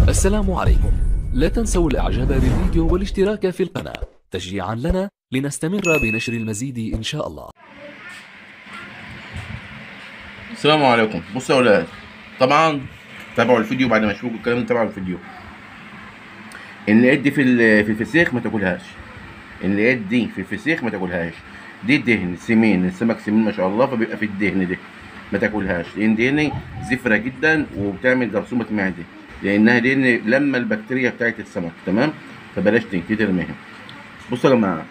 السلام عليكم. لا تنسوا الاعجاب بالفيديو والاشتراك في القناة تشجيعا لنا لنستمر بنشر المزيد ان شاء الله. السلام عليكم. بصوا يا اولاد، طبعا تابعوا الفيديو بعد ما تشوفوا الكلام ده. تابعوا الفيديو. النقاد دي في الفسيخ ما تاكلهاش. النقاد دي في الفسيخ ما تاكلهاش. دي دهن سمين، السمك سمين ما شاء الله، فبيبقى في الدهن ده ما تاكلهاش، لان دهن زفره جدا وبتعمل جرثومه معده، لانها دهن لما البكتيريا بتاعت السمك. تمام، فبلاش ترميها. بصوا يا جماعه،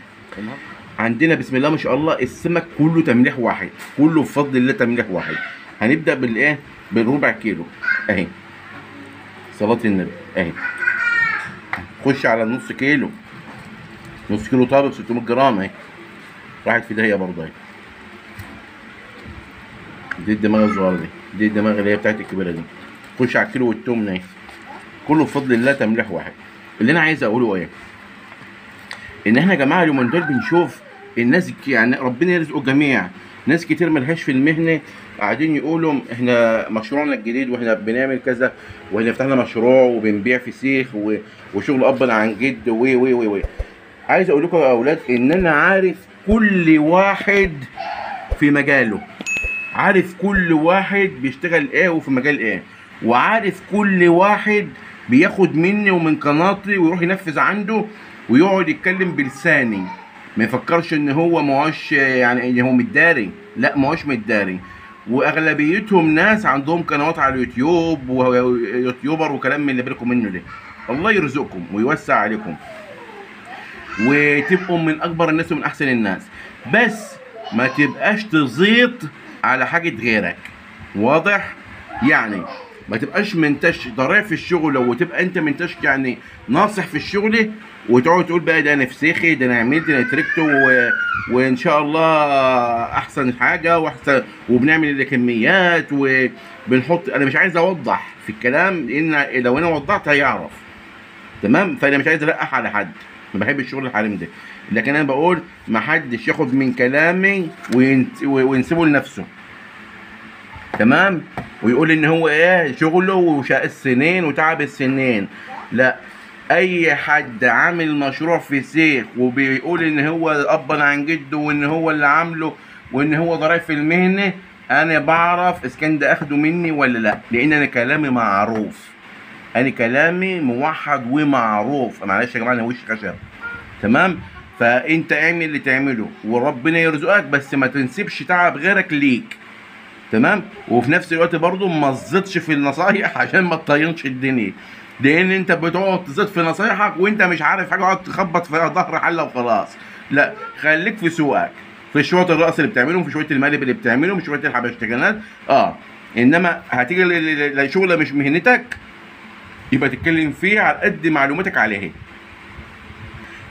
عندنا بسم الله ما شاء الله السمك كله تمليح واحد، كله بفضل الله تمليح واحد. هنبدا بالايه؟ بالربع كيلو اهي، صلاه النبي اهي. خش على نص كيلو، نص كيلو طابق 600 جرام اهي، راحت في دقيقه برضه اهي. دي الدماغ الصغيره دي الدماغ اللي هي بتاعت الكبيره دي. خش على الكيلو والتمن اهي، كله بفضل الله تمليح واحد. اللي انا عايز اقوله ايه؟ ان احنا يا جماعه اليومين دول بنشوف الناس، يعني ربنا يرزقه الجميع، ناس كتير ملهاش في المهنه قاعدين يقولوا احنا مشروعنا الجديد واحنا بنعمل كذا، واحنا فتحنا مشروع وبنبيع فسيخ وشغل ابا عن جد و عايز اقول لكم يا اولاد ان انا عارف كل واحد في مجاله، عارف كل واحد بيشتغل ايه وفي مجال ايه، وعارف كل واحد بياخد مني ومن قناتي ويروح ينفذ عنده ويقعد يتكلم بلساني. ما يفكرش ان هو ماهوش يعني ان هو متداري، لا ماهوش متداري. واغلبيتهم ناس عندهم قنوات على اليوتيوب ويوتيوبر وكلام من اللي بالكم منه ده. الله يرزقكم ويوسع عليكم وتبقوا من اكبر الناس ومن احسن الناس، بس ما تبقاش تزيط على حاجه غيرك. واضح؟ يعني ما تبقاش منتش ضريع في الشغل، وتبقى انت منتش يعني ناصح في الشغل وتقعد تقول بقى ده انا فسيخي، ده انا عملت، ده انا تركته وان شاء الله احسن حاجه واحسن وبنعمل كميات وبنحط. انا مش عايز اوضح في الكلام لان لو انا وضحت هيعرف. تمام، فانا مش عايز القح على حد، ما بحبش الشغل الحريم ده، لكن انا بقول ما حدش ياخد من كلامي وينسبه لنفسه. تمام، ويقول ان هو ايه شغله وشاق السنين وتعب السنين. لا، اي حد عامل مشروع فسيخ وبيقول ان هو ابا عن جده وان هو اللي عامله وان هو ضريح في المهنه، انا بعرف اذا كان ده اخده مني ولا لا، لان انا كلامي معروف، انا كلامي موحد ومعروف. معلش يا جماعه انا وش خشب. تمام، فانت اعمل اللي تعمله وربنا يرزقك، بس ما تنسبش تعب غيرك ليك. تمام، وفي نفس الوقت برضو ما تزيدش في النصايح عشان ما تطينش الدنيا، لان انت بتقعد تزيد في نصايحك وانت مش عارف حاجه، تقعد تخبط في ظهر حله وخلاص. لا، خليك في سوقك، في شويه الرأس اللي بتعملهم، في شويه المقلب اللي بتعملهم، في شويه الحبشتكنات. انما هتيجي لشغله مش مهنتك يبقى تتكلم فيه على قد معلوماتك عليها.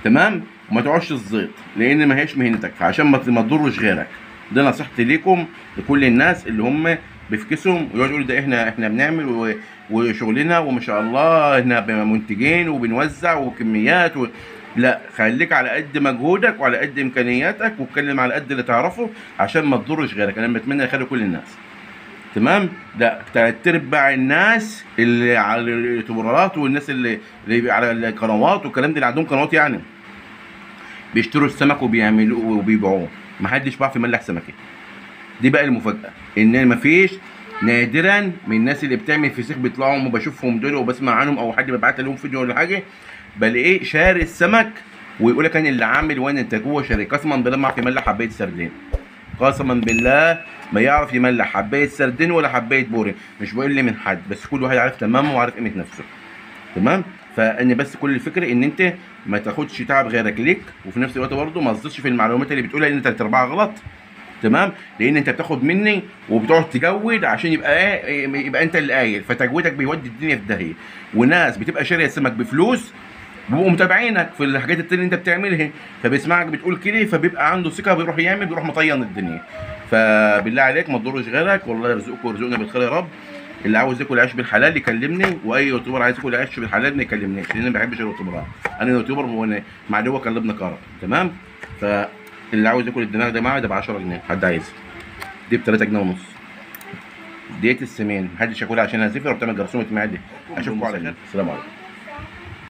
تمام، وما تقعدش تزيط لان ما هيش مهنتك، فعشان ما تضرش غيرك. ده نصيحتي ليكم لكل الناس اللي هم بيفكسهم ويقعدوا يقولوا ده احنا بنعمل وشغلنا وما شاء الله احنا منتجين وبنوزع وكميات لا، خليك على قد مجهودك وعلى قد امكانياتك واتكلم على قد اللي تعرفه عشان ما تضرش غيرك. انا بتمنى يخلي كل الناس. تمام، لا، تلات ارباع الناس اللي على اليوتيوبرات والناس اللي على القنوات والكلام ده اللي عندهم قنوات يعني بيشتروا السمك وبيعملوه وبيبيعوه، محدش بيعرف يملح سمكه. دي بقى المفاجأة، ان مفيش، نادرا من الناس اللي بتعمل فسيخ بيطلعوا وبشوفهم دول وبسمع عنهم او حد بيبعت لهم فيديو ولا حاجه، بلاقيه شاري السمك ويقول لك انا اللي عامل وانا انت جوه شاري. قسما بالله ما يعرف يملح حبايه سردين، قسما بالله ما يعرف يملح حبايه سردين ولا حبايه بوري. مش بقول لي من حد، بس كل واحد عارف تمامه وعارف قيمه نفسه. تمام، فان بس كل الفكره ان انت ما تاخدش تعب غيرك ليك، وفي نفس الوقت برضه ما تزيدش في المعلومات اللي بتقولها لان انت اربعه غلط. تمام، لان انت بتاخد مني وبتقعد تجود عشان يبقى يبقى انت اللي قايل، فتجويدك بيودي الدنيا في داهيه. وناس بتبقى شاريه السمك بفلوس بيبقوا متابعينك في الحاجات التانية اللي انت بتعملها، فبيسمعك بتقول كده فبيبقى عنده ثقه، بيروح يعمل، بيروح مطين الدنيا. فبالله عليك ما تضرش غيرك، والله يرزقكم ويرزقنا بالخير يا رب. اللي عاوز ياكل عيش بالحلال يكلمني، واي يوتيوبر عايز ياكل عيش بالحلال ما يكلمنيش، لان انا ما بحبش اليوتيوبرات. انا يوتيوبر مع اللي هو كلمنا كرم. تمام، فاللي عاوز ياكل الدماغ ده معاه ده ب 10 جنيه، حد عايزها دي ب 3 جنيه ونص. ديت السمين محدش ياكلها عشان هزفر وبتعمل جرثومه معده. اشوفكم على خير، السلام عليكم.